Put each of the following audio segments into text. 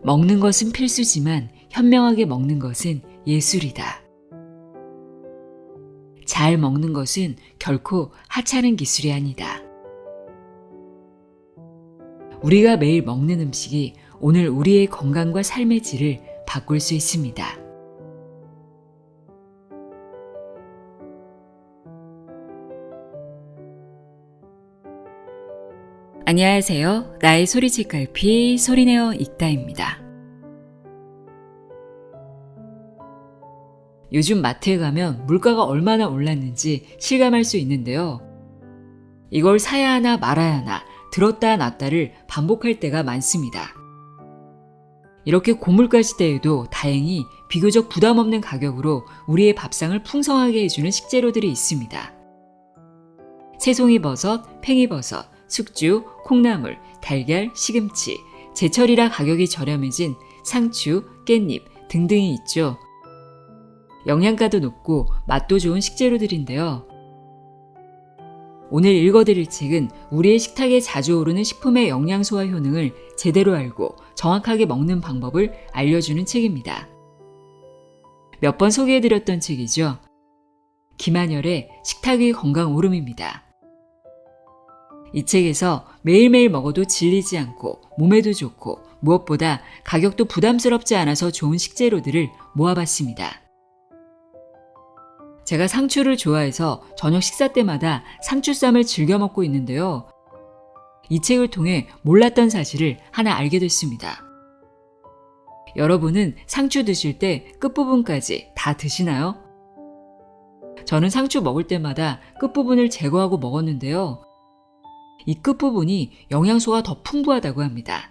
먹는 것은 필수지만 현명하게 먹는 것은 예술이다. 잘 먹는 것은 결코 하찮은 기술이 아니다. 우리가 매일 먹는 음식이 오늘 우리의 건강과 삶의 질을 바꿀 수 있습니다. 안녕하세요. 나의 소리책갈피 소리내어 읽다입니다. 요즘 마트에 가면 물가가 얼마나 올랐는지 실감할 수 있는데요. 이걸 사야 하나 말아야 하나 들었다 놨다를 반복할 때가 많습니다. 이렇게 고물가 시대에도 다행히 비교적 부담 없는 가격으로 우리의 밥상을 풍성하게 해주는 식재료들이 있습니다. 새송이버섯, 팽이버섯, 숙주, 콩나물, 달걀, 시금치, 제철이라 가격이 저렴해진 상추, 깻잎 등등이 있죠. 영양가도 높고 맛도 좋은 식재료들인데요. 오늘 읽어드릴 책은 우리의 식탁에 자주 오르는 식품의 영양소와 효능을 제대로 알고 정확하게 먹는 방법을 알려주는 책입니다. 몇 번 소개해드렸던 책이죠. 김한열의 식탁 위 건강 오름입니다. 이 책에서 매일매일 먹어도 질리지 않고 몸에도 좋고 무엇보다 가격도 부담스럽지 않아서 좋은 식재료들을 모아봤습니다. 제가 상추를 좋아해서 저녁 식사 때마다 상추쌈을 즐겨 먹고 있는데요. 이 책을 통해 몰랐던 사실을 하나 알게 됐습니다. 여러분은 상추 드실 때 끝부분까지 다 드시나요? 저는 상추 먹을 때마다 끝부분을 제거하고 먹었는데요. 이 끝부분이 영양소가 더 풍부하다고 합니다.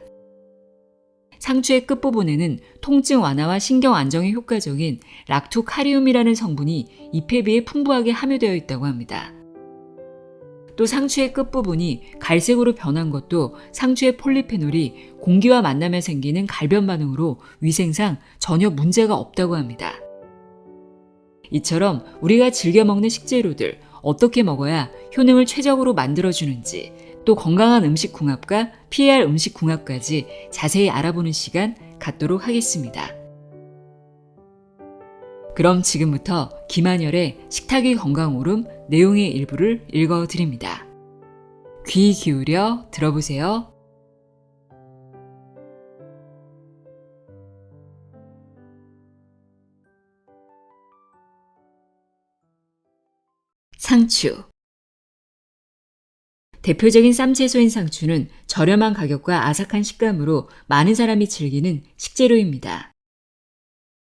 상추의 끝부분에는 통증 완화와 신경 안정에 효과적인 락토카리움이라는 성분이 잎에 비해 풍부하게 함유되어 있다고 합니다. 또 상추의 끝부분이 갈색으로 변한 것도 상추의 폴리페놀이 공기와 만나며 생기는 갈변 반응으로 위생상 전혀 문제가 없다고 합니다. 이처럼 우리가 즐겨 먹는 식재료들 어떻게 먹어야 효능을 최적으로 만들어주는지 또 건강한 음식 궁합과 피해야 할 음식 궁합까지 자세히 알아보는 시간 갖도록 하겠습니다. 그럼 지금부터 김한열의 식탁 위 건강 오름 내용의 일부를 읽어드립니다. 귀 기울여 들어보세요. 상추. 대표적인 쌈채소인 상추는 저렴한 가격과 아삭한 식감으로 많은 사람이 즐기는 식재료입니다.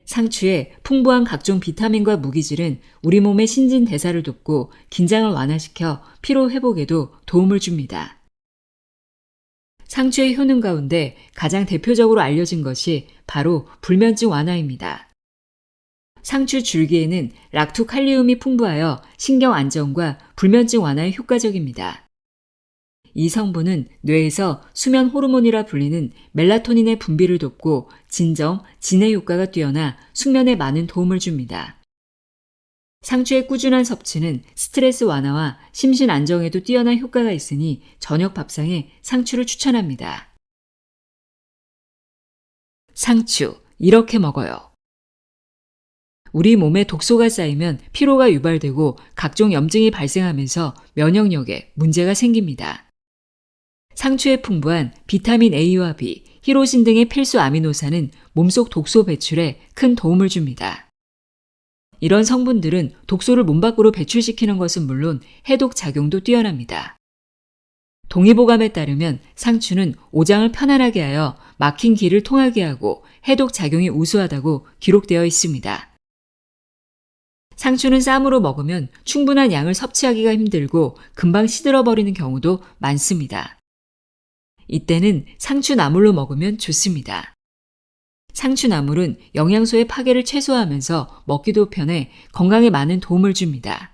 상추의 풍부한 각종 비타민과 무기질은 우리 몸의 신진대사를 돕고 긴장을 완화시켜 피로 회복에도 도움을 줍니다. 상추의 효능 가운데 가장 대표적으로 알려진 것이 바로 불면증 완화입니다. 상추 줄기에는 락토칼리움이 풍부하여 신경 안정과 불면증 완화에 효과적입니다. 이 성분은 뇌에서 수면 호르몬이라 불리는 멜라토닌의 분비를 돕고 진정, 진해 효과가 뛰어나 숙면에 많은 도움을 줍니다. 상추의 꾸준한 섭취는 스트레스 완화와 심신 안정에도 뛰어난 효과가 있으니 저녁 밥상에 상추를 추천합니다. 상추, 이렇게 먹어요. 우리 몸에 독소가 쌓이면 피로가 유발되고 각종 염증이 발생하면서 면역력에 문제가 생깁니다. 상추에 풍부한 비타민 A와 B, 히로신 등의 필수 아미노산은 몸속 독소 배출에 큰 도움을 줍니다. 이런 성분들은 독소를 몸 밖으로 배출시키는 것은 물론 해독 작용도 뛰어납니다. 동의보감에 따르면 상추는 오장을 편안하게 하여 막힌 기를 통하게 하고 해독 작용이 우수하다고 기록되어 있습니다. 상추는 쌈으로 먹으면 충분한 양을 섭취하기가 힘들고 금방 시들어버리는 경우도 많습니다. 이때는 상추나물로 먹으면 좋습니다. 상추나물은 영양소의 파괴를 최소화하면서 먹기도 편해 건강에 많은 도움을 줍니다.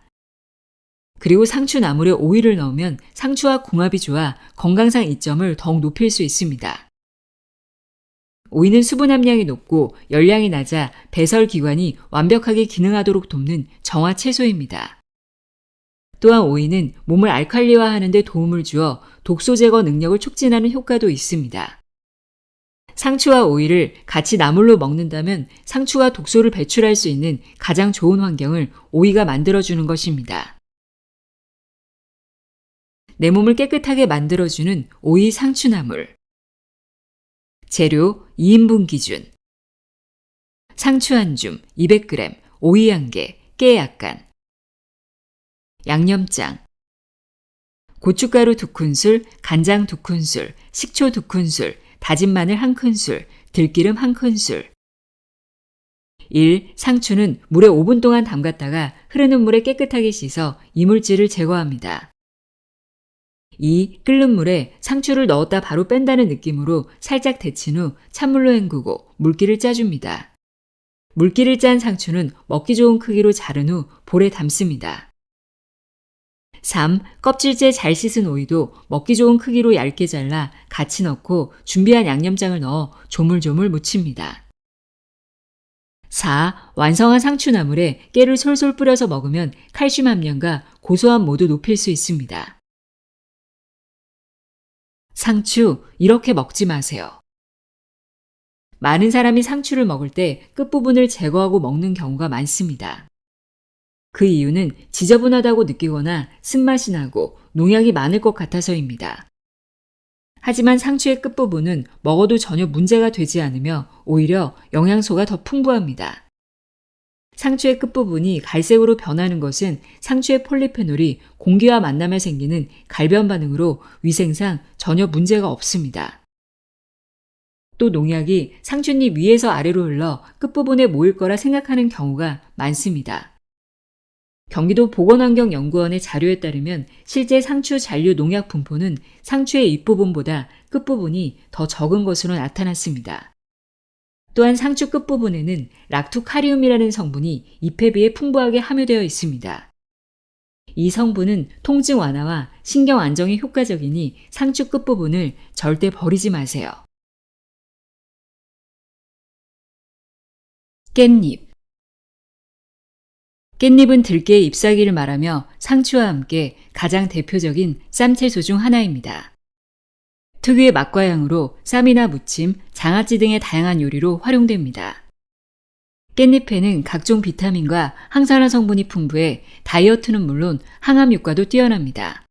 그리고 상추나물에 오이를 넣으면 상추와 궁합이 좋아 건강상 이점을 더욱 높일 수 있습니다. 오이는 수분 함량이 높고 열량이 낮아 배설기관이 완벽하게 기능하도록 돕는 정화 채소입니다. 또한 오이는 몸을 알칼리화하는 데 도움을 주어 독소 제거 능력을 촉진하는 효과도 있습니다. 상추와 오이를 같이 나물로 먹는다면 상추가 독소를 배출할 수 있는 가장 좋은 환경을 오이가 만들어주는 것입니다. 내 몸을 깨끗하게 만들어주는 오이 상추나물. 재료 2인분 기준. 상추 한 줌 200g, 오이 1개, 깨 약간. 양념장. 고춧가루 2큰술, 간장 2큰술, 식초 2큰술, 다진 마늘 1큰술, 들기름 1큰술. 1. 상추는 물에 5분 동안 담갔다가 흐르는 물에 깨끗하게 씻어 이물질을 제거합니다. 2. 끓는 물에 상추를 넣었다 바로 뺀다는 느낌으로 살짝 데친 후 찬물로 헹구고 물기를 짜줍니다. 물기를 짠 상추는 먹기 좋은 크기로 자른 후 볼에 담습니다. 3. 껍질째 잘 씻은 오이도 먹기 좋은 크기로 얇게 잘라 같이 넣고 준비한 양념장을 넣어 조물조물 무칩니다. 4. 완성한 상추나물에 깨를 솔솔 뿌려서 먹으면 칼슘 함량과 고소함 모두 높일 수 있습니다. 상추, 이렇게 먹지 마세요. 많은 사람이 상추를 먹을 때 끝부분을 제거하고 먹는 경우가 많습니다. 그 이유는 지저분하다고 느끼거나 쓴맛이 나고 농약이 많을 것 같아서입니다. 하지만 상추의 끝부분은 먹어도 전혀 문제가 되지 않으며 오히려 영양소가 더 풍부합니다. 상추의 끝부분이 갈색으로 변하는 것은 상추의 폴리페놀이 공기와 만나며 생기는 갈변 반응으로 위생상 전혀 문제가 없습니다. 또 농약이 상추잎 위에서 아래로 흘러 끝부분에 모일 거라 생각하는 경우가 많습니다. 경기도 보건환경연구원의 자료에 따르면 실제 상추 잔류 농약 분포는 상추의 윗부분보다 끝부분이 더 적은 것으로 나타났습니다. 또한 상추 끝부분에는 락투카리움이라는 성분이 잎에 비해 풍부하게 함유되어 있습니다. 이 성분은 통증 완화와 신경 안정에 효과적이니 상추 끝부분을 절대 버리지 마세요. 깻잎. 깻잎은 들깨의 잎사귀를 말하며 상추와 함께 가장 대표적인 쌈채소 중 하나입니다. 특유의 맛과 향으로 쌈이나 무침, 장아찌 등의 다양한 요리로 활용됩니다. 깻잎에는 각종 비타민과 항산화 성분이 풍부해 다이어트는 물론 항암 효과도 뛰어납니다.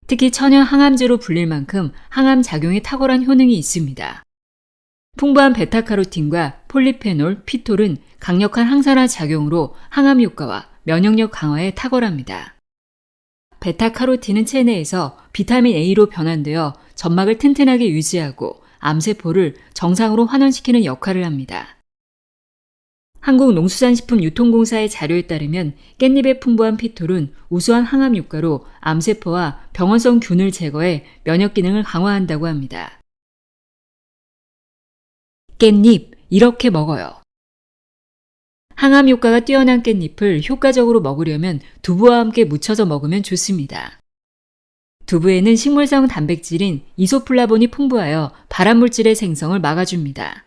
특히 천연 항암제로 불릴 만큼 항암 작용에 탁월한 효능이 있습니다. 풍부한 베타카로틴과 폴리페놀, 피톨은 강력한 항산화 작용으로 항암 효과와 면역력 강화에 탁월합니다. 베타카로틴은 체내에서 비타민 A로 변환되어 점막을 튼튼하게 유지하고 암세포를 정상으로 환원시키는 역할을 합니다. 한국농수산식품유통공사의 자료에 따르면 깻잎의 풍부한 피톨은 우수한 항암 효과로 암세포와 병원성 균을 제거해 면역 기능을 강화한다고 합니다. 깻잎, 이렇게 먹어요. 항암 효과가 뛰어난 깻잎을 효과적으로 먹으려면 두부와 함께 무쳐서 먹으면 좋습니다. 두부에는 식물성 단백질인 이소플라본이 풍부하여 발암물질의 생성을 막아줍니다.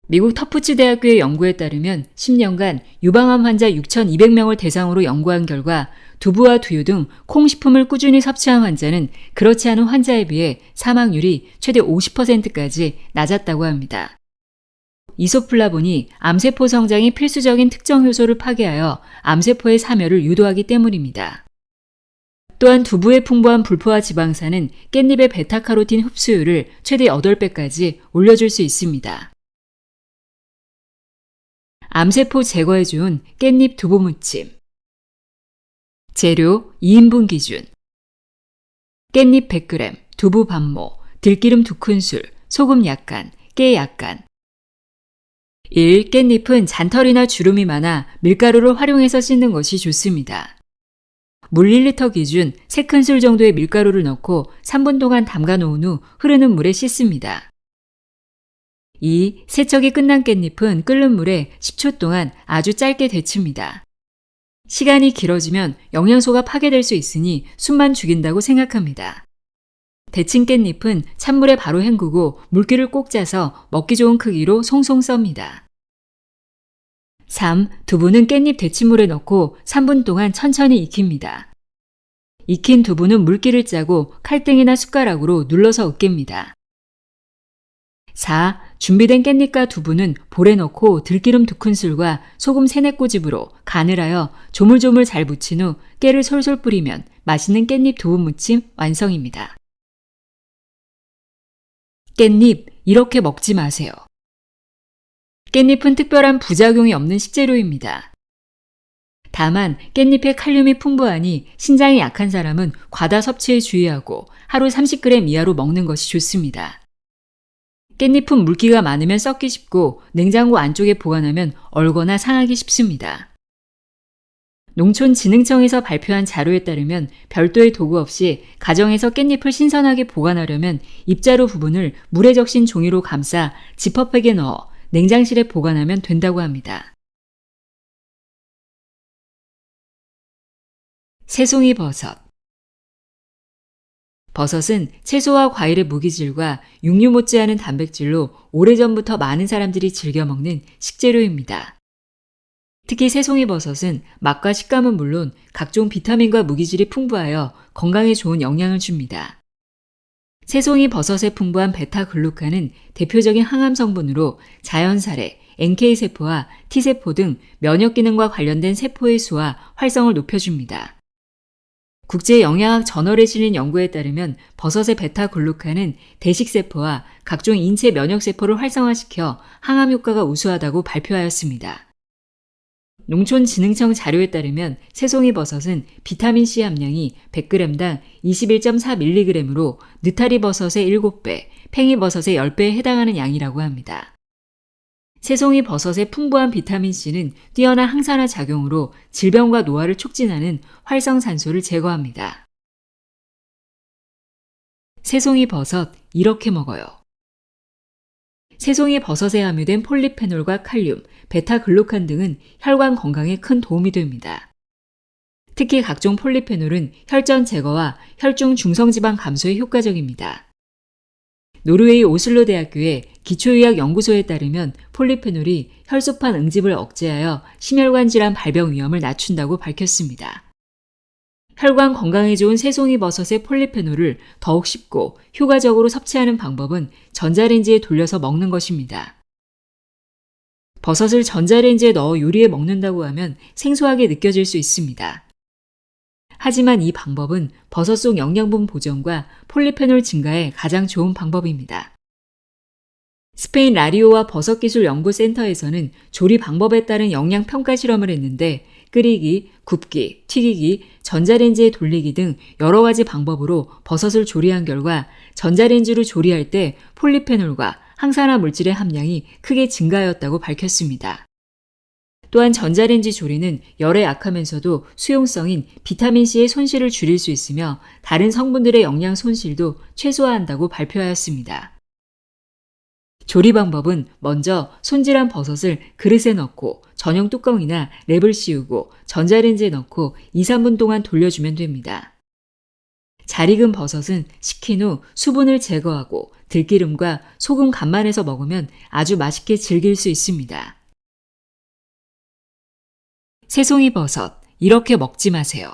미국 터프츠 대학교의 연구에 따르면 10년간 유방암 환자 6,200명을 대상으로 연구한 결과 두부와 두유 등 콩식품을 꾸준히 섭취한 환자는 그렇지 않은 환자에 비해 사망률이 최대 50%까지 낮았다고 합니다. 이소플라본이 암세포 성장에 필수적인 특정 효소를 파괴하여 암세포의 사멸을 유도하기 때문입니다. 또한 두부의 풍부한 불포화 지방산은 깻잎의 베타카로틴 흡수율을 최대 8배까지 올려줄 수 있습니다. 암세포 제거에 좋은 깻잎 두부 무침. 재료 2인분 기준. 깻잎 100g, 두부 반모, 들기름 2큰술, 소금 약간, 깨 약간. 1. 깻잎은 잔털이나 주름이 많아 밀가루를 활용해서 씻는 것이 좋습니다. 물 1리터 기준 3큰술 정도의 밀가루를 넣고 3분 동안 담가 놓은 후 흐르는 물에 씻습니다. 2. 세척이 끝난 깻잎은 끓는 물에 10초 동안 아주 짧게 데칩니다. 시간이 길어지면 영양소가 파괴될 수 있으니 숨만 죽인다고 생각합니다. 데친 깻잎은 찬물에 바로 헹구고 물기를 꼭 짜서 먹기 좋은 크기로 송송 썹니다. 3. 두부는 깻잎 데친물에 넣고 3분 동안 천천히 익힙니다. 익힌 두부는 물기를 짜고 칼등이나 숟가락으로 눌러서 으깹니다. 4. 준비된 깻잎과 두부는 볼에 넣고 들기름 2큰술과 소금 3-4꼬집으로 간을 하여 조물조물 잘 무친 후 깨를 솔솔 뿌리면 맛있는 깻잎 두부 무침 완성입니다. 깻잎, 이렇게 먹지 마세요. 깻잎은 특별한 부작용이 없는 식재료입니다. 다만 깻잎에 칼륨이 풍부하니 신장이 약한 사람은 과다 섭취에 주의하고 하루 30g 이하로 먹는 것이 좋습니다. 깻잎은 물기가 많으면 썩기 쉽고 냉장고 안쪽에 보관하면 얼거나 상하기 쉽습니다. 농촌진흥청에서 발표한 자료에 따르면 별도의 도구 없이 가정에서 깻잎을 신선하게 보관하려면 입자루 부분을 물에 적신 종이로 감싸 지퍼백에 넣어 냉장실에 보관하면 된다고 합니다. 새송이 버섯. 버섯은 채소와 과일의 무기질과 육류 못지않은 단백질로 오래전부터 많은 사람들이 즐겨 먹는 식재료입니다. 특히 새송이 버섯은 맛과 식감은 물론 각종 비타민과 무기질이 풍부하여 건강에 좋은 영향을 줍니다. 새송이 버섯에 풍부한 베타글루칸은 대표적인 항암 성분으로 자연살해, NK세포와 T세포 등 면역기능과 관련된 세포의 수와 활성을 높여줍니다. 국제영양학 저널에 실린 연구에 따르면 버섯의 베타글루칸은 대식세포와 각종 인체 면역세포를 활성화시켜 항암 효과가 우수하다고 발표하였습니다. 농촌진흥청 자료에 따르면 새송이 버섯은 비타민C 함량이 100g당 21.4mg으로 느타리 버섯의 7배, 팽이버섯의 10배에 해당하는 양이라고 합니다. 새송이 버섯의 풍부한 비타민C는 뛰어난 항산화 작용으로 질병과 노화를 촉진하는 활성산소를 제거합니다. 새송이 버섯, 이렇게 먹어요. 새송이 버섯에 함유된 폴리페놀과 칼륨, 베타글루칸 등은 혈관 건강에 큰 도움이 됩니다. 특히 각종 폴리페놀은 혈전 제거와 혈중 중성지방 감소에 효과적입니다. 노르웨이 오슬로 대학교의 기초의학 연구소에 따르면 폴리페놀이 혈소판 응집을 억제하여 심혈관 질환 발병 위험을 낮춘다고 밝혔습니다. 혈관 건강에 좋은 새송이 버섯의 폴리페놀을 더욱 쉽고 효과적으로 섭취하는 방법은 전자레인지에 돌려서 먹는 것입니다. 버섯을 전자레인지에 넣어 요리해 먹는다고 하면 생소하게 느껴질 수 있습니다. 하지만 이 방법은 버섯 속 영양분 보존과 폴리페놀 증가에 가장 좋은 방법입니다. 스페인 라리오와 버섯기술연구센터에서는 조리 방법에 따른 영양평가 실험을 했는데 끓이기, 굽기, 튀기기, 전자레인지에 돌리기 등 여러 가지 방법으로 버섯을 조리한 결과 전자레인지로 조리할 때 폴리페놀과 항산화 물질의 함량이 크게 증가하였다고 밝혔습니다. 또한 전자레인지 조리는 열에 약하면서도 수용성인 비타민C의 손실을 줄일 수 있으며 다른 성분들의 영양 손실도 최소화한다고 발표하였습니다. 조리 방법은 먼저 손질한 버섯을 그릇에 넣고 전용 뚜껑이나 랩을 씌우고 전자레인지에 넣고 2-3분 동안 돌려주면 됩니다. 잘 익은 버섯은 식힌 후 수분을 제거하고 들기름과 소금 간만 해서 먹으면 아주 맛있게 즐길 수 있습니다. 새송이 버섯, 이렇게 먹지 마세요.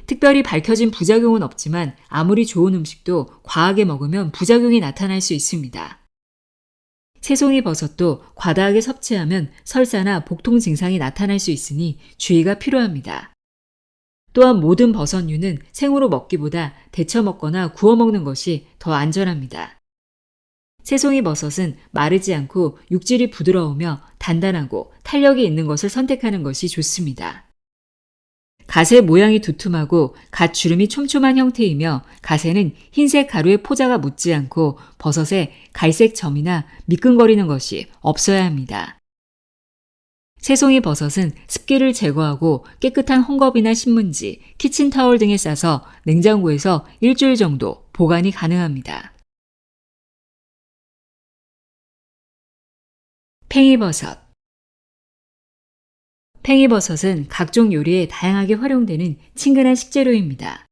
특별히 밝혀진 부작용은 없지만 아무리 좋은 음식도 과하게 먹으면 부작용이 나타날 수 있습니다. 새송이 버섯도 과다하게 섭취하면 설사나 복통 증상이 나타날 수 있으니 주의가 필요합니다. 또한 모든 버섯류는 생으로 먹기보다 데쳐 먹거나 구워 먹는 것이 더 안전합니다. 새송이 버섯은 마르지 않고 육질이 부드러우며 단단하고 탄력이 있는 것을 선택하는 것이 좋습니다. 가세 모양이 두툼하고 갓 주름이 촘촘한 형태이며 가세는 흰색 가루에 포자가 묻지 않고 버섯에 갈색 점이나 미끈거리는 것이 없어야 합니다. 새송이 버섯은 습기를 제거하고 깨끗한 헝겊이나 신문지, 키친타월 등에 싸서 냉장고에서 일주일 정도 보관이 가능합니다. 팽이버섯. 팽이버섯은 각종 요리에 다양하게 활용되는 친근한 식재료입니다.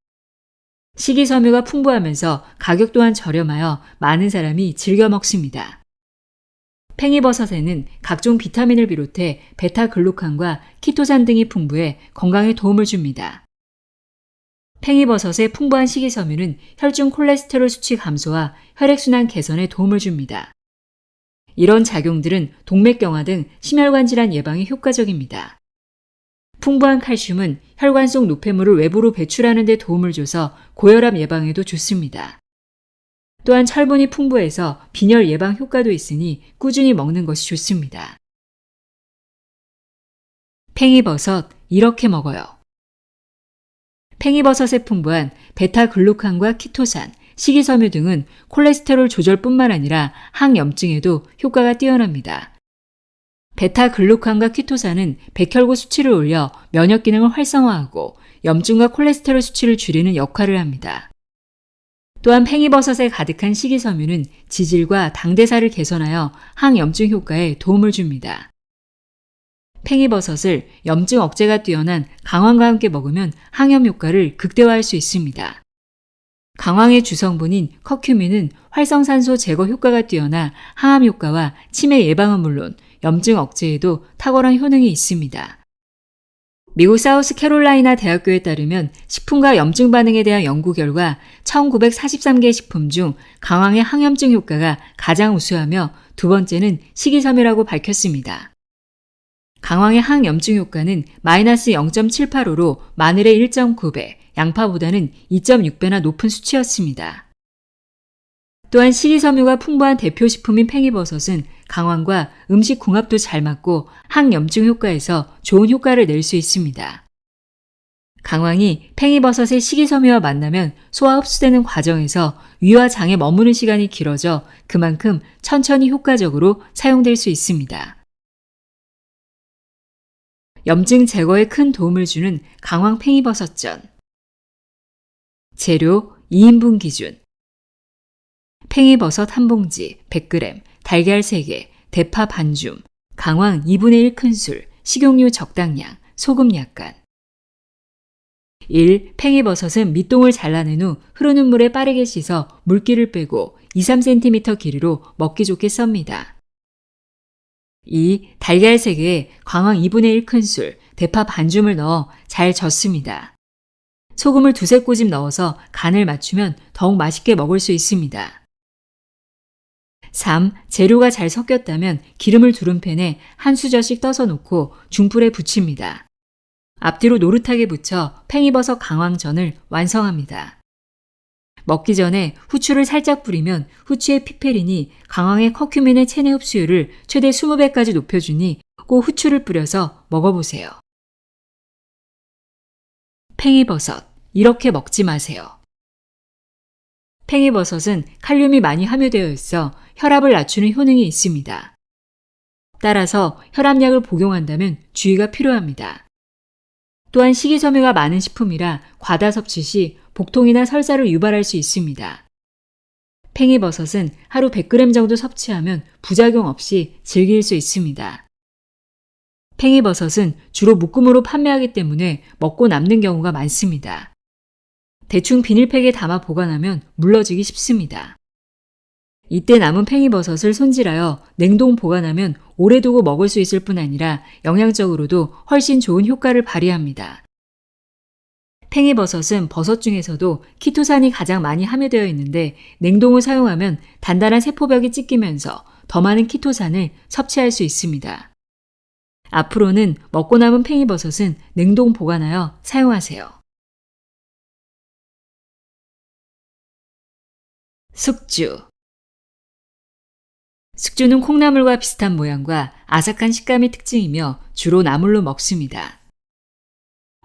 식이섬유가 풍부하면서 가격 또한 저렴하여 많은 사람이 즐겨 먹습니다. 팽이버섯에는 각종 비타민을 비롯해 베타글루칸과 키토산 등이 풍부해 건강에 도움을 줍니다. 팽이버섯의 풍부한 식이섬유는 혈중 콜레스테롤 수치 감소와 혈액순환 개선에 도움을 줍니다. 이런 작용들은 동맥경화 등 심혈관 질환 예방에 효과적입니다. 풍부한 칼슘은 혈관 속 노폐물을 외부로 배출하는 데 도움을 줘서 고혈압 예방에도 좋습니다. 또한 철분이 풍부해서 빈혈 예방 효과도 있으니 꾸준히 먹는 것이 좋습니다. 팽이버섯 이렇게 먹어요. 팽이버섯에 풍부한 베타글루칸과 키토산, 식이섬유 등은 콜레스테롤 조절뿐만 아니라 항염증에도 효과가 뛰어납니다. 베타글루칸과 키토산은 백혈구 수치를 올려 면역 기능을 활성화하고 염증과 콜레스테롤 수치를 줄이는 역할을 합니다. 또한 팽이버섯에 가득한 식이섬유는 지질과 당대사를 개선하여 항염증 효과에 도움을 줍니다. 팽이버섯을 염증 억제가 뛰어난 강황과 함께 먹으면 항염 효과를 극대화할 수 있습니다. 강황의 주성분인 커큐민은 활성산소 제거 효과가 뛰어나 항암 효과와 치매 예방은 물론 염증 억제에도 탁월한 효능이 있습니다. 미국 사우스캐롤라이나 대학교에 따르면 식품과 염증 반응에 대한 연구 결과 1943개 식품 중 강황의 항염증 효과가 가장 우수하며 두 번째는 식이섬유라고 밝혔습니다. 강황의 항염증 효과는 마이너스 0.785로 마늘의 1.9배, 양파보다는 2.6배나 높은 수치였습니다. 또한 식이섬유가 풍부한 대표 식품인 팽이버섯은 강황과 음식 궁합도 잘 맞고 항염증 효과에서 좋은 효과를 낼 수 있습니다. 강황이 팽이버섯의 식이섬유와 만나면 소화 흡수되는 과정에서 위와 장에 머무는 시간이 길어져 그만큼 천천히 효과적으로 사용될 수 있습니다. 염증 제거에 큰 도움을 주는 강황 팽이버섯전. 재료 2인분 기준. 팽이버섯 1봉지, 100g, 달걀 3개, 대파 반줌, 강황 2분의 1 큰술, 식용유 적당량, 소금 약간. 1. 팽이버섯은 밑동을 잘라낸 후 흐르는 물에 빠르게 씻어 물기를 빼고 2-3cm 길이로 먹기 좋게 썹니다. 2. 달걀 3개에 강황 2분의 1 큰술, 대파 반줌을 넣어 잘 젓습니다. 소금을 2-3꼬집 넣어서 간을 맞추면 더욱 맛있게 먹을 수 있습니다. 3. 재료가 잘 섞였다면 기름을 두른 팬에 한 수저씩 떠서 놓고 중불에 부칩니다. 앞뒤로 노릇하게 붙여 팽이버섯 강황전을 완성합니다. 먹기 전에 후추를 살짝 뿌리면 후추의 피페린이 강황의 커큐민의 체내 흡수율을 최대 20배까지 높여주니 꼭 후추를 뿌려서 먹어보세요. 팽이버섯, 이렇게 먹지 마세요. 팽이버섯은 칼륨이 많이 함유되어 있어 혈압을 낮추는 효능이 있습니다. 따라서 혈압약을 복용한다면 주의가 필요합니다. 또한 식이섬유가 많은 식품이라 과다 섭취 시 복통이나 설사를 유발할 수 있습니다. 팽이버섯은 하루 100g 정도 섭취하면 부작용 없이 즐길 수 있습니다. 팽이버섯은 주로 묶음으로 판매하기 때문에 먹고 남는 경우가 많습니다. 대충 비닐팩에 담아 보관하면 물러지기 쉽습니다. 이때 남은 팽이버섯을 손질하여 냉동 보관하면 오래 두고 먹을 수 있을 뿐 아니라 영양적으로도 훨씬 좋은 효과를 발휘합니다. 팽이버섯은 버섯 중에서도 키토산이 가장 많이 함유되어 있는데 냉동을 사용하면 단단한 세포벽이 찢기면서 더 많은 키토산을 섭취할 수 있습니다. 앞으로는 먹고 남은 팽이버섯은 냉동 보관하여 사용하세요. 숙주. 숙주는 콩나물과 비슷한 모양과 아삭한 식감이 특징이며 주로 나물로 먹습니다.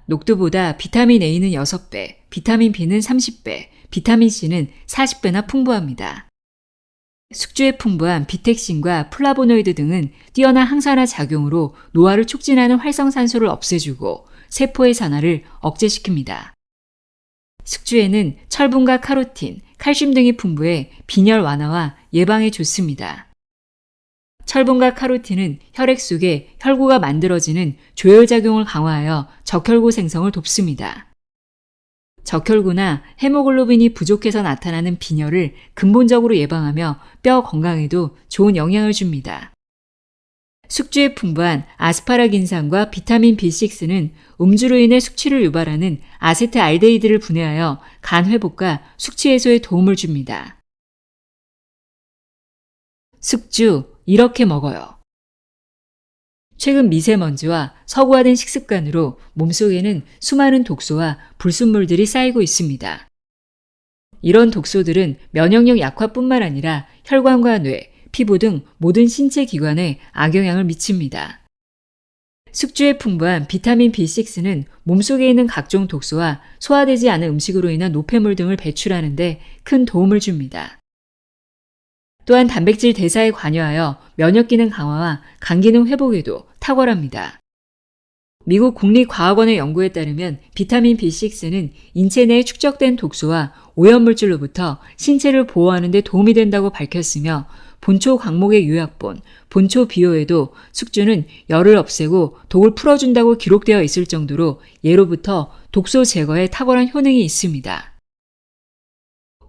녹두보다 비타민 A는 6배, 비타민 B는 30배, 비타민 C는 40배나 풍부합니다. 숙주에 풍부한 비텍신과 플라보노이드 등은 뛰어난 항산화 작용으로 노화를 촉진하는 활성산소를 없애주고 세포의 산화를 억제시킵니다. 숙주에는 철분과 카로틴, 칼슘 등이 풍부해 빈혈 완화와 예방에 좋습니다. 철분과 카로틴은 혈액 속에 혈구가 만들어지는 조혈작용을 강화하여 적혈구 생성을 돕습니다. 적혈구나 헤모글로빈이 부족해서 나타나는 빈혈을 근본적으로 예방하며 뼈 건강에도 좋은 영향을 줍니다. 숙주에 풍부한 아스파라긴산과 비타민 B6는 음주로 인해 숙취를 유발하는 아세트알데히드를 분해하여 간 회복과 숙취 해소에 도움을 줍니다. 숙주, 이렇게 먹어요. 최근 미세먼지와 서구화된 식습관으로 몸속에는 수많은 독소와 불순물들이 쌓이고 있습니다. 이런 독소들은 면역력 약화뿐만 아니라 혈관과 뇌, 피부 등 모든 신체 기관에 악영향을 미칩니다. 숙주에 풍부한 비타민 B6는 몸속에 있는 각종 독소와 소화되지 않은 음식으로 인한 노폐물 등을 배출하는 데 큰 도움을 줍니다. 또한 단백질 대사에 관여하여 면역 기능 강화와 간 기능 회복에도 탁월합니다. 미국 국립과학원의 연구에 따르면 비타민 B6는 인체 내에 축적된 독소와 오염물질로부터 신체를 보호하는 데 도움이 된다고 밝혔으며 본초 강목의 요약본, 본초 비호에도 숙주는 열을 없애고 독을 풀어준다고 기록되어 있을 정도로 예로부터 독소 제거에 탁월한 효능이 있습니다.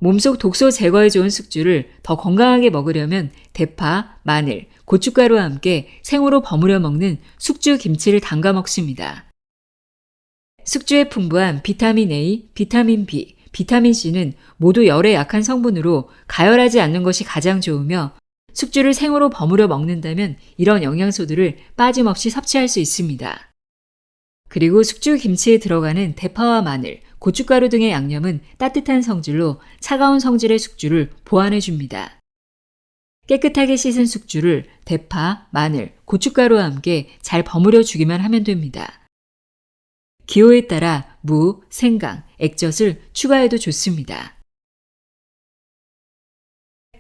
몸속 독소 제거에 좋은 숙주를 더 건강하게 먹으려면 대파, 마늘, 고춧가루와 함께 생으로 버무려 먹는 숙주 김치를 담가 먹습니다. 숙주에 풍부한 비타민 A, 비타민 B, 비타민 C는 모두 열에 약한 성분으로 가열하지 않는 것이 가장 좋으며 숙주를 생으로 버무려 먹는다면 이런 영양소들을 빠짐없이 섭취할 수 있습니다. 그리고 숙주 김치에 들어가는 대파와 마늘, 고춧가루 등의 양념은 따뜻한 성질로 차가운 성질의 숙주를 보완해 줍니다. 깨끗하게 씻은 숙주를 대파, 마늘, 고춧가루와 함께 잘 버무려 주기만 하면 됩니다. 기호에 따라 무, 생강, 액젓을 추가해도 좋습니다.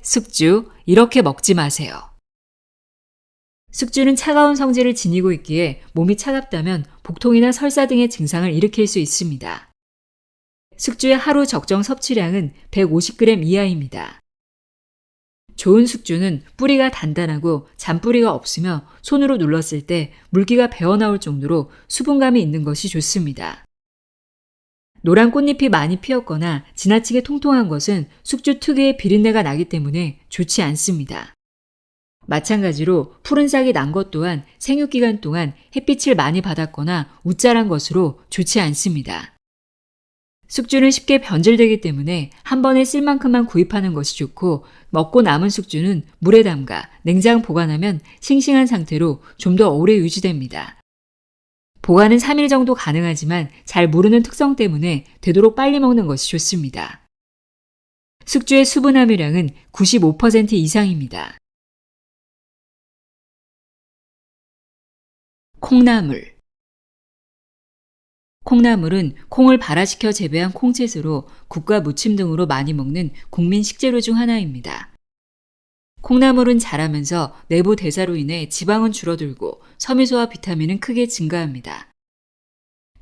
숙주, 이렇게 먹지 마세요. 숙주는 차가운 성질을 지니고 있기에 몸이 차갑다면 복통이나 설사 등의 증상을 일으킬 수 있습니다. 숙주의 하루 적정 섭취량은 150g 이하입니다. 좋은 숙주는 뿌리가 단단하고 잔뿌리가 없으며 손으로 눌렀을 때 물기가 배어나올 정도로 수분감이 있는 것이 좋습니다. 노란 꽃잎이 많이 피었거나 지나치게 통통한 것은 숙주 특유의 비린내가 나기 때문에 좋지 않습니다. 마찬가지로 푸른 싹이 난 것 또한 생육기간 동안 햇빛을 많이 받았거나 웃자란 것으로 좋지 않습니다. 숙주는 쉽게 변질되기 때문에 한 번에 쓸 만큼만 구입하는 것이 좋고 먹고 남은 숙주는 물에 담가 냉장 보관하면 싱싱한 상태로 좀 더 오래 유지됩니다. 보관은 3일 정도 가능하지만 잘 무르는 특성 때문에 되도록 빨리 먹는 것이 좋습니다. 숙주의 수분 함유량은 95% 이상입니다. 콩나물. 콩나물은 콩을 발화시켜 재배한 콩채소로 국과 무침 등으로 많이 먹는 국민 식재료 중 하나입니다. 콩나물은 자라면서 내부 대사로 인해 지방은 줄어들고 섬유소와 비타민은 크게 증가합니다.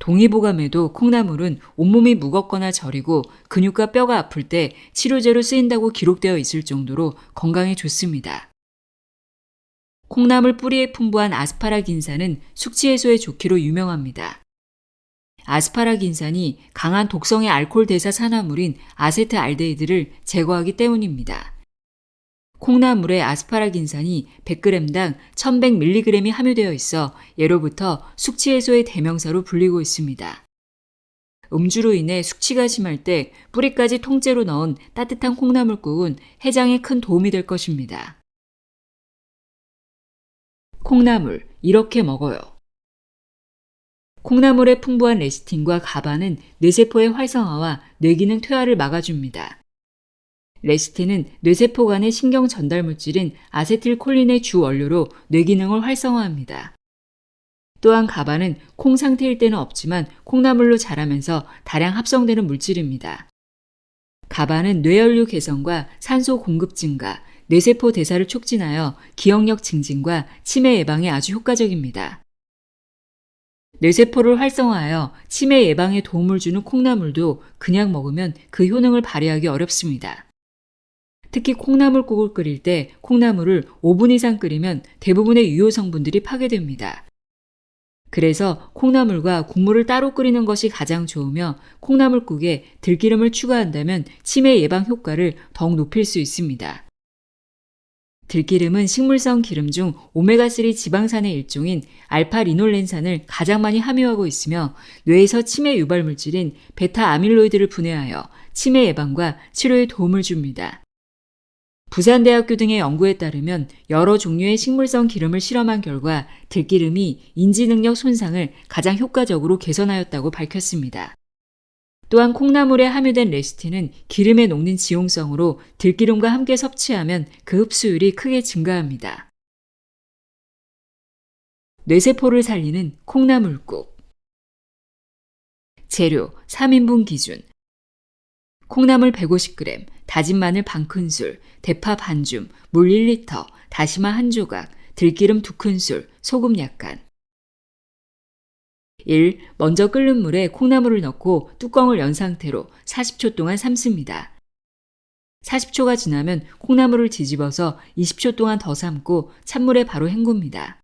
동의보감에도 콩나물은 온몸이 무겁거나 저리고 근육과 뼈가 아플 때 치료제로 쓰인다고 기록되어 있을 정도로 건강에 좋습니다. 콩나물 뿌리에 풍부한 아스파라긴산은 숙취 해소에 좋기로 유명합니다. 아스파라긴산이 강한 독성의 알코올 대사 산화물인 아세트알데히드를 제거하기 때문입니다. 콩나물에 아스파라긴산이 100g당 1100mg이 함유되어 있어 예로부터 숙취 해소의 대명사로 불리고 있습니다. 음주로 인해 숙취가 심할 때 뿌리까지 통째로 넣은 따뜻한 콩나물국은 해장에 큰 도움이 될 것입니다. 콩나물, 이렇게 먹어요. 콩나물의 풍부한 레시틴과 가바는 뇌세포의 활성화와 뇌기능 퇴화를 막아줍니다. 레시틴은 뇌세포 간의 신경 전달 물질인 아세틸콜린의 주 원료로 뇌기능을 활성화합니다. 또한 가바는 콩 상태일 때는 없지만 콩나물로 자라면서 다량 합성되는 물질입니다. 가바는 뇌연류 개선과 산소 공급 증가, 뇌세포 대사를 촉진하여 기억력 증진과 치매 예방에 아주 효과적입니다. 뇌세포를 활성화하여 치매 예방에 도움을 주는 콩나물도 그냥 먹으면 그 효능을 발휘하기 어렵습니다. 특히 콩나물국을 끓일 때 콩나물을 5분 이상 끓이면 대부분의 유효 성분들이 파괴됩니다. 그래서 콩나물과 국물을 따로 끓이는 것이 가장 좋으며 콩나물국에 들기름을 추가한다면 치매 예방 효과를 더욱 높일 수 있습니다. 들기름은 식물성 기름 중 오메가3 지방산의 일종인 알파리놀렌산을 가장 많이 함유하고 있으며 뇌에서 치매 유발 물질인 베타 아밀로이드를 분해하여 치매 예방과 치료에 도움을 줍니다. 부산대학교 등의 연구에 따르면 여러 종류의 식물성 기름을 실험한 결과 들기름이 인지능력 손상을 가장 효과적으로 개선하였다고 밝혔습니다. 또한 콩나물에 함유된 레시틴은 기름에 녹는 지용성으로 들기름과 함께 섭취하면 그 흡수율이 크게 증가합니다. 뇌세포를 살리는 콩나물국. 재료 3인분 기준. 콩나물 150g, 다진 마늘 반큰술, 대파 반줌, 물 1리터, 다시마 1조각, 들기름 2큰술, 소금 약간. 1. 먼저 끓는 물에 콩나물을 넣고 뚜껑을 연 상태로 40초 동안 삶습니다. 40초가 지나면 콩나물을 뒤집어서 20초 동안 더 삶고 찬물에 바로 헹굽니다.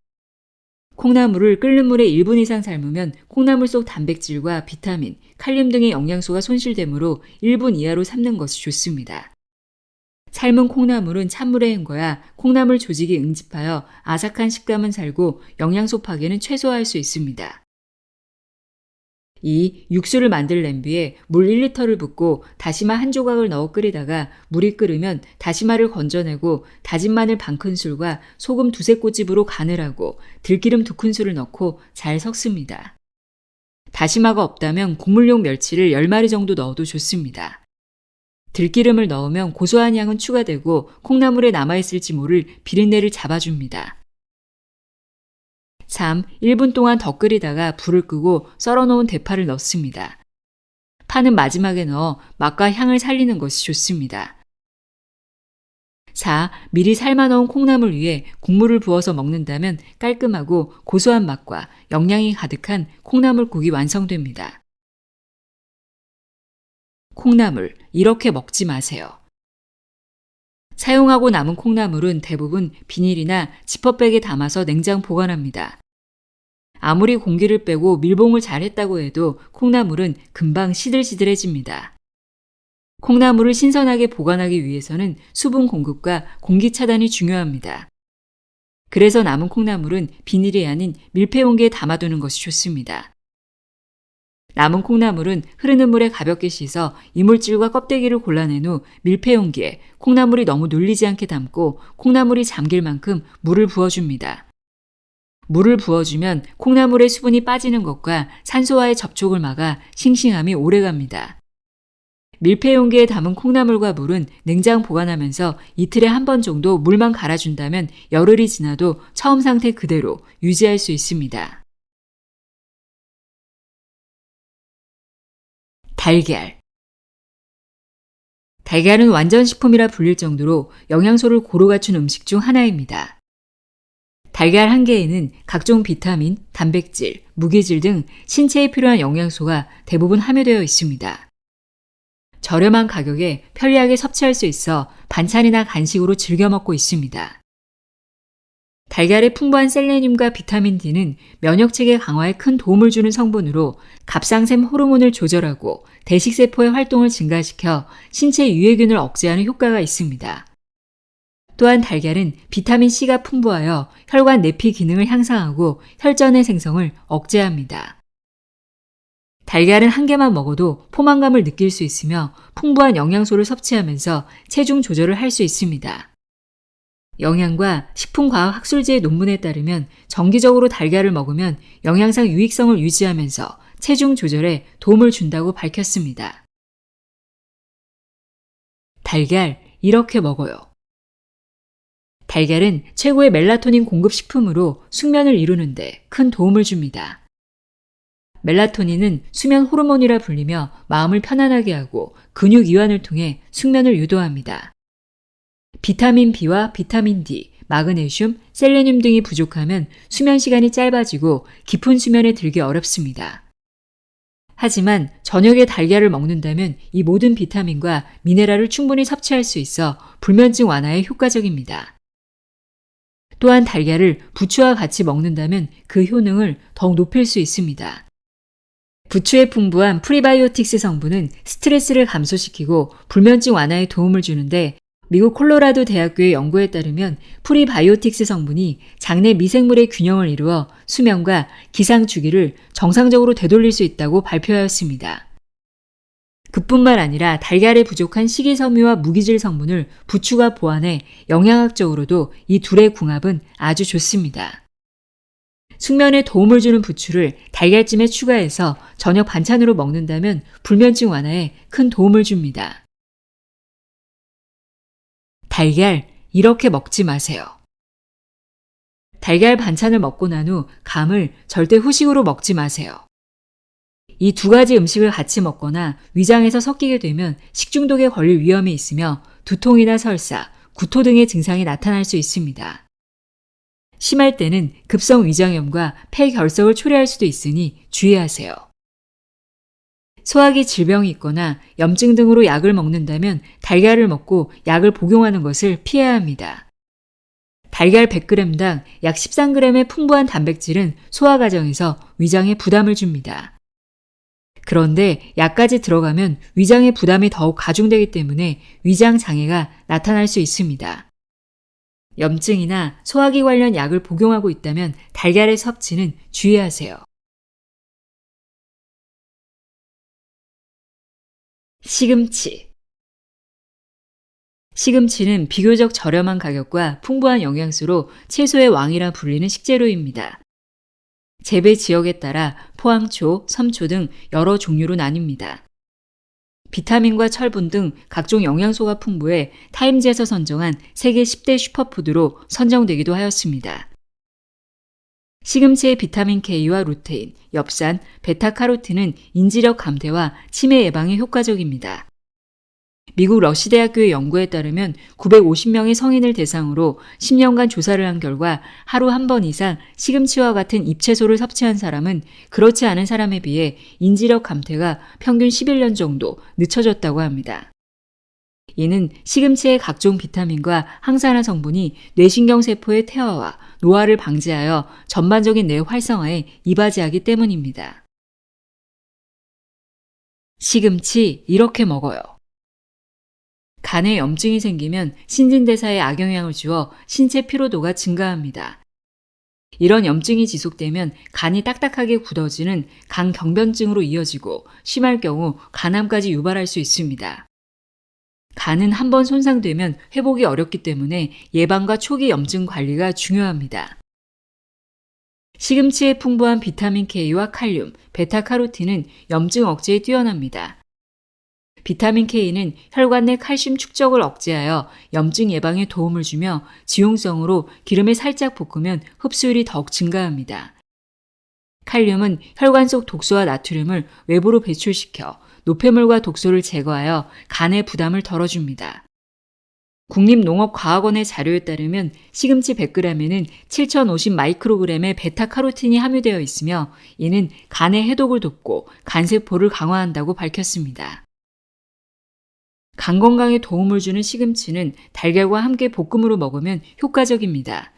콩나물을 끓는 물에 1분 이상 삶으면 콩나물 속 단백질과 비타민, 칼륨 등의 영양소가 손실되므로 1분 이하로 삶는 것이 좋습니다. 삶은 콩나물은 찬물에 헹궈야 콩나물 조직이 응집하여 아삭한 식감은 살고 영양소 파괴는 최소화할 수 있습니다. 2. 육수를 만들 냄비에 물 1리터를 붓고 다시마 1조각을 넣어 끓이다가 물이 끓으면 다시마를 건져내고 다진 마늘 반큰술과 소금 2-3꼬집으로 간을 하고 들기름 2큰술을 넣고 잘 섞습니다. 다시마가 없다면 국물용 멸치를 10마리 정도 넣어도 좋습니다. 들기름을 넣으면 고소한 향은 추가되고 콩나물에 남아있을지 모를 비린내를 잡아줍니다. 3. 1분 동안 더 끓이다가 불을 끄고 썰어놓은 대파를 넣습니다. 파는 마지막에 넣어 맛과 향을 살리는 것이 좋습니다. 4. 미리 삶아놓은 콩나물 위에 국물을 부어서 먹는다면 깔끔하고 고소한 맛과 영양이 가득한 콩나물국이 완성됩니다. 콩나물, 이렇게 먹지 마세요. 사용하고 남은 콩나물은 대부분 비닐이나 지퍼백에 담아서 냉장 보관합니다. 아무리 공기를 빼고 밀봉을 잘했다고 해도 콩나물은 금방 시들시들해집니다. 콩나물을 신선하게 보관하기 위해서는 수분 공급과 공기 차단이 중요합니다. 그래서 남은 콩나물은 비닐이 아닌 밀폐용기에 담아두는 것이 좋습니다. 남은 콩나물은 흐르는 물에 가볍게 씻어 이물질과 껍데기를 골라낸 후 밀폐용기에 콩나물이 너무 눌리지 않게 담고 콩나물이 잠길 만큼 물을 부어줍니다. 물을 부어주면 콩나물의 수분이 빠지는 것과 산소와의 접촉을 막아 싱싱함이 오래갑니다. 밀폐용기에 담은 콩나물과 물은 냉장 보관하면서 이틀에 한 번 정도 물만 갈아준다면 열흘이 지나도 처음 상태 그대로 유지할 수 있습니다. 달걀. 달걀은 완전식품이라 불릴 정도로 영양소를 고루 갖춘 음식 중 하나입니다. 달걀 한 개에는 각종 비타민, 단백질, 무기질 등 신체에 필요한 영양소가 대부분 함유되어 있습니다. 저렴한 가격에 편리하게 섭취할 수 있어 반찬이나 간식으로 즐겨 먹고 있습니다. 달걀의 풍부한 셀레늄과 비타민 D는 면역체계 강화에 큰 도움을 주는 성분으로 갑상샘 호르몬을 조절하고 대식세포의 활동을 증가시켜 신체 유해균을 억제하는 효과가 있습니다. 또한 달걀은 비타민 C가 풍부하여 혈관 내피 기능을 향상하고 혈전의 생성을 억제합니다. 달걀은 한 개만 먹어도 포만감을 느낄 수 있으며 풍부한 영양소를 섭취하면서 체중 조절을 할 수 있습니다. 영양과 식품과학학술지의 논문에 따르면 정기적으로 달걀을 먹으면 영양상 유익성을 유지하면서 체중 조절에 도움을 준다고 밝혔습니다. 달걀, 이렇게 먹어요. 달걀은 최고의 멜라토닌 공급 식품으로 숙면을 이루는데 큰 도움을 줍니다. 멜라토닌은 수면 호르몬이라 불리며 마음을 편안하게 하고 근육 이완을 통해 숙면을 유도합니다. 비타민 B와 비타민 D, 마그네슘, 셀레늄 등이 부족하면 수면 시간이 짧아지고 깊은 수면에 들기 어렵습니다. 하지만 저녁에 달걀을 먹는다면 이 모든 비타민과 미네랄을 충분히 섭취할 수 있어 불면증 완화에 효과적입니다. 또한 달걀을 부추와 같이 먹는다면 그 효능을 더욱 높일 수 있습니다. 부추에 풍부한 프리바이오틱스 성분은 스트레스를 감소시키고 불면증 완화에 도움을 주는데 미국 콜로라도 대학교의 연구에 따르면 프리바이오틱스 성분이 장내 미생물의 균형을 이루어 수면과 기상 주기를 정상적으로 되돌릴 수 있다고 발표하였습니다. 그뿐만 아니라 달걀에 부족한 식이섬유와 무기질 성분을 부추가 보완해 영양학적으로도 이 둘의 궁합은 아주 좋습니다. 숙면에 도움을 주는 부추를 달걀찜에 추가해서 저녁 반찬으로 먹는다면 불면증 완화에 큰 도움을 줍니다. 달걀, 이렇게 먹지 마세요. 달걀 반찬을 먹고 난 후 감을 절대 후식으로 먹지 마세요. 이 두 가지 음식을 같이 먹거나 위장에서 섞이게 되면 식중독에 걸릴 위험이 있으며 두통이나 설사, 구토 등의 증상이 나타날 수 있습니다. 심할 때는 급성 위장염과 폐결석을 초래할 수도 있으니 주의하세요. 소화기 질병이 있거나 염증 등으로 약을 먹는다면 달걀을 먹고 약을 복용하는 것을 피해야 합니다. 달걀 100g당 약 13g의 풍부한 단백질은 소화 과정에서 위장에 부담을 줍니다. 그런데 약까지 들어가면 위장의 부담이 더욱 가중되기 때문에 위장 장애가 나타날 수 있습니다. 염증이나 소화기 관련 약을 복용하고 있다면 달걀의 섭취는 주의하세요. 시금치. 시금치는 비교적 저렴한 가격과 풍부한 영양소로 채소의 왕이라 불리는 식재료입니다. 재배 지역에 따라 포항초, 섬초 등 여러 종류로 나뉩니다. 비타민과 철분 등 각종 영양소가 풍부해 타임즈에서 선정한 세계 10대 슈퍼푸드로 선정되기도 하였습니다. 시금치의 비타민 K와 루테인, 엽산, 베타카로틴은 인지력 감퇴와 치매 예방에 효과적입니다. 미국 러시대학교의 연구에 따르면 950명의 성인을 대상으로 10년간 조사를 한 결과 하루 한 번 이상 시금치와 같은 잎채소를 섭취한 사람은 그렇지 않은 사람에 비해 인지력 감퇴가 평균 11년 정도 늦춰졌다고 합니다. 이는 시금치의 각종 비타민과 항산화 성분이 뇌신경세포의 퇴화와 노화를 방지하여 전반적인 뇌 활성화에 이바지하기 때문입니다. 시금치 이렇게 먹어요. 간에 염증이 생기면 신진대사에 악영향을 주어 신체 피로도가 증가합니다. 이런 염증이 지속되면 간이 딱딱하게 굳어지는 간경변증으로 이어지고 심할 경우 간암까지 유발할 수 있습니다. 간은 한번 손상되면 회복이 어렵기 때문에 예방과 초기 염증 관리가 중요합니다. 시금치에 풍부한 비타민 K와 칼륨, 베타카로틴은 염증 억제에 뛰어납니다. 비타민 K는 혈관 내 칼슘 축적을 억제하여 염증 예방에 도움을 주며 지용성으로 기름에 살짝 볶으면 흡수율이 더욱 증가합니다. 칼륨은 혈관 속 독소와 나트륨을 외부로 배출시켜 노폐물과 독소를 제거하여 간의 부담을 덜어줍니다. 국립농업과학원의 자료에 따르면 시금치 100g에는 7050 마이크로그램의 베타카로틴이 함유되어 있으며 이는 간의 해독을 돕고 간세포를 강화한다고 밝혔습니다. 간 건강에 도움을 주는 시금치는 달걀과 함께 볶음으로 먹으면 효과적입니다.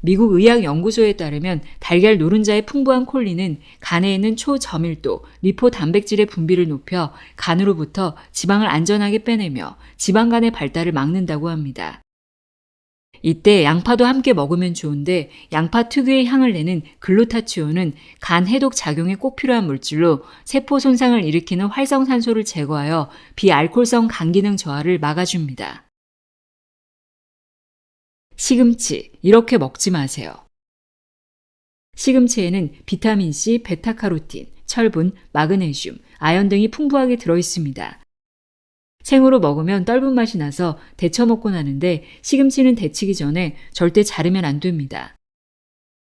미국 의학연구소에 따르면 달걀 노른자의 풍부한 콜린은 간에 있는 초저밀도 리포 단백질의 분비를 높여 간으로부터 지방을 안전하게 빼내며 지방간의 발달을 막는다고 합니다. 이때 양파도 함께 먹으면 좋은데 양파 특유의 향을 내는 글루타치온은 간 해독 작용에 꼭 필요한 물질로 세포 손상을 일으키는 활성산소를 제거하여 비알코올성 간 기능 저하를 막아줍니다. 시금치, 이렇게 먹지 마세요. 시금치에는 비타민C, 베타카로틴, 철분, 마그네슘, 아연 등이 풍부하게 들어있습니다. 생으로 먹으면 떫은 맛이 나서 데쳐 먹곤 하는데 시금치는 데치기 전에 절대 자르면 안 됩니다.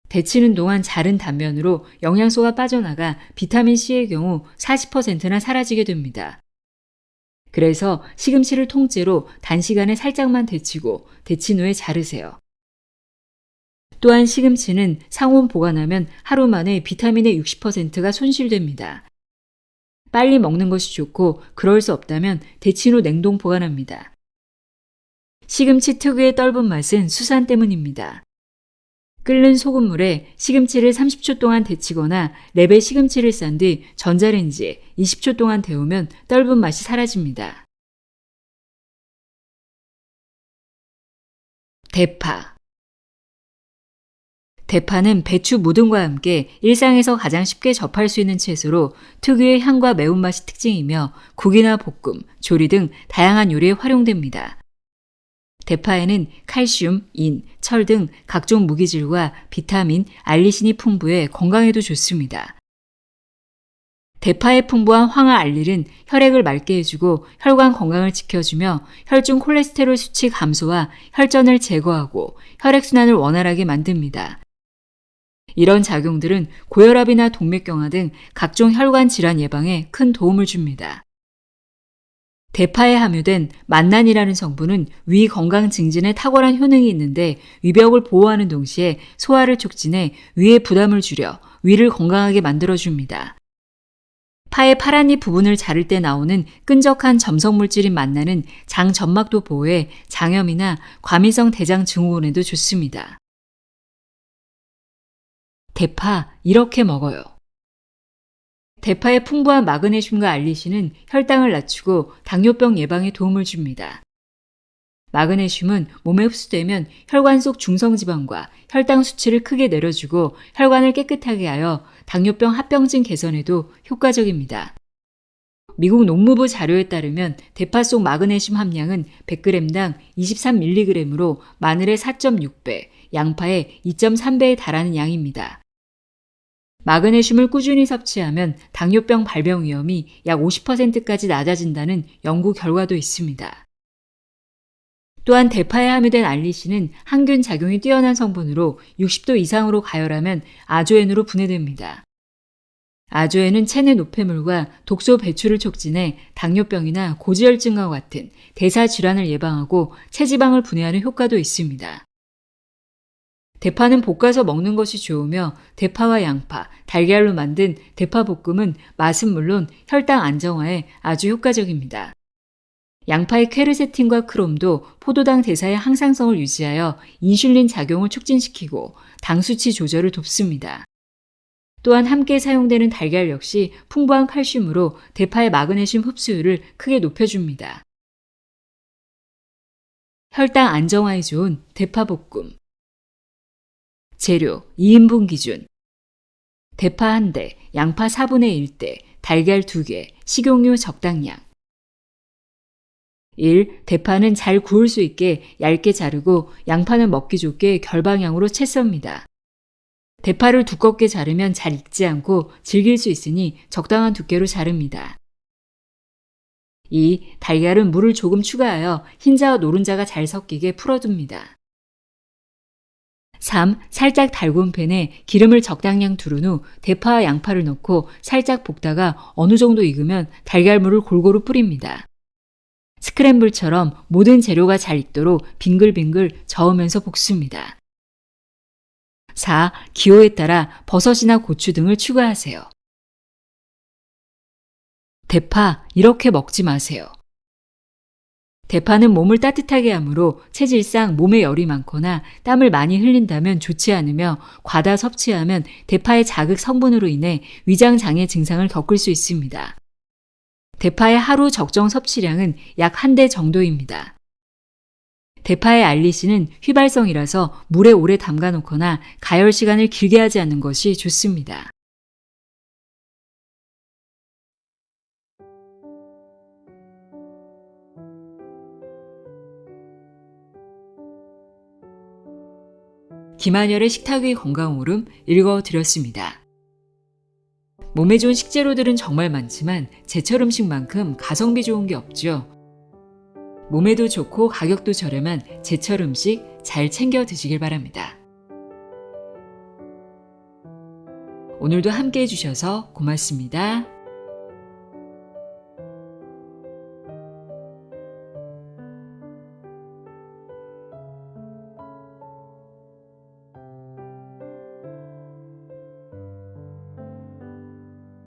데치는 동안 자른 단면으로 영양소가 빠져나가 비타민C의 경우 40%나 사라지게 됩니다. 그래서 시금치를 통째로 단시간에 살짝만 데치고 데친 후에 자르세요. 또한 시금치는 상온 보관하면 하루 만에 비타민의 60%가 손실됩니다. 빨리 먹는 것이 좋고 그럴 수 없다면 데친 후 냉동 보관합니다. 시금치 특유의 떫은 맛은 수산 때문입니다. 끓는 소금물에 시금치를 30초 동안 데치거나 랩에 시금치를 싼 뒤 전자레인지에 20초 동안 데우면 떫은 맛이 사라집니다. 대파. 대파는 배추 무등과 함께 일상에서 가장 쉽게 접할 수 있는 채소로 특유의 향과 매운맛이 특징이며 국이나 볶음, 조리 등 다양한 요리에 활용됩니다. 대파에는 칼슘, 인, 철 등 각종 무기질과 비타민, 알리신이 풍부해 건강에도 좋습니다. 대파에 풍부한 황화 알릴은 혈액을 맑게 해주고 혈관 건강을 지켜주며 혈중 콜레스테롤 수치 감소와 혈전을 제거하고 혈액순환을 원활하게 만듭니다. 이런 작용들은 고혈압이나 동맥경화 등 각종 혈관 질환 예방에 큰 도움을 줍니다. 대파에 함유된 만난이라는 성분은 위 건강 증진에 탁월한 효능이 있는데 위벽을 보호하는 동시에 소화를 촉진해 위의 부담을 줄여 위를 건강하게 만들어줍니다. 파의 파란 잎 부분을 자를 때 나오는 끈적한 점성물질인 만난은 장 점막도 보호해 장염이나 과민성 대장 증후군에도 좋습니다. 대파 이렇게 먹어요. 대파의 풍부한 마그네슘과 알리신은 혈당을 낮추고 당뇨병 예방에 도움을 줍니다. 마그네슘은 몸에 흡수되면 혈관 속 중성지방과 혈당 수치를 크게 내려주고 혈관을 깨끗하게 하여 당뇨병 합병증 개선에도 효과적입니다. 미국 농무부 자료에 따르면 대파 속 마그네슘 함량은 100g당 23mg으로 마늘의 4.6배, 양파의 2.3배에 달하는 양입니다. 마그네슘을 꾸준히 섭취하면 당뇨병 발병 위험이 약 50%까지 낮아진다는 연구 결과도 있습니다. 또한 대파에 함유된 알리신은 항균 작용이 뛰어난 성분으로 60도 이상으로 가열하면 아조엔으로 분해됩니다. 아조엔은 체내 노폐물과 독소 배출을 촉진해 당뇨병이나 고지혈증과 같은 대사 질환을 예방하고 체지방을 분해하는 효과도 있습니다. 대파는 볶아서 먹는 것이 좋으며 대파와 양파, 달걀로 만든 대파볶음은 맛은 물론 혈당 안정화에 아주 효과적입니다. 양파의 퀘르세틴과 크롬도 포도당 대사의 항상성을 유지하여 인슐린 작용을 촉진시키고 당 수치 조절을 돕습니다. 또한 함께 사용되는 달걀 역시 풍부한 칼슘으로 대파의 마그네슘 흡수율을 크게 높여줍니다. 혈당 안정화에 좋은 대파볶음. 재료 2인분 기준. 대파 1대, 양파 4분의 1대, 달걀 2개, 식용유 적당량. 1. 대파는 잘 구울 수 있게 얇게 자르고 양파는 먹기 좋게 결방향으로 채 썹니다. 대파를 두껍게 자르면 잘 익지 않고 질길 수 있으니 적당한 두께로 자릅니다. 2. 달걀은 물을 조금 추가하여 흰자와 노른자가 잘 섞이게 풀어둡니다. 3. 살짝 달군 팬에 기름을 적당량 두른 후 대파와 양파를 넣고 살짝 볶다가 어느 정도 익으면 달걀물을 골고루 뿌립니다. 스크램블처럼 모든 재료가 잘 익도록 빙글빙글 저으면서 볶습니다. 4. 기호에 따라 버섯이나 고추 등을 추가하세요. 대파 이렇게 먹지 마세요. 대파는 몸을 따뜻하게 하므로 체질상 몸에 열이 많거나 땀을 많이 흘린다면 좋지 않으며 과다 섭취하면 대파의 자극 성분으로 인해 위장장애 증상을 겪을 수 있습니다. 대파의 하루 적정 섭취량은 약 1대 정도입니다. 대파의 알리신은 휘발성이라서 물에 오래 담가 놓거나 가열 시간을 길게 하지 않는 것이 좋습니다. 김한열의 식탁 위 건강 오름 읽어드렸습니다. 몸에 좋은 식재료들은 정말 많지만 제철 음식만큼 가성비 좋은 게 없죠. 몸에도 좋고 가격도 저렴한 제철 음식 잘 챙겨 드시길 바랍니다. 오늘도 함께 해주셔서 고맙습니다.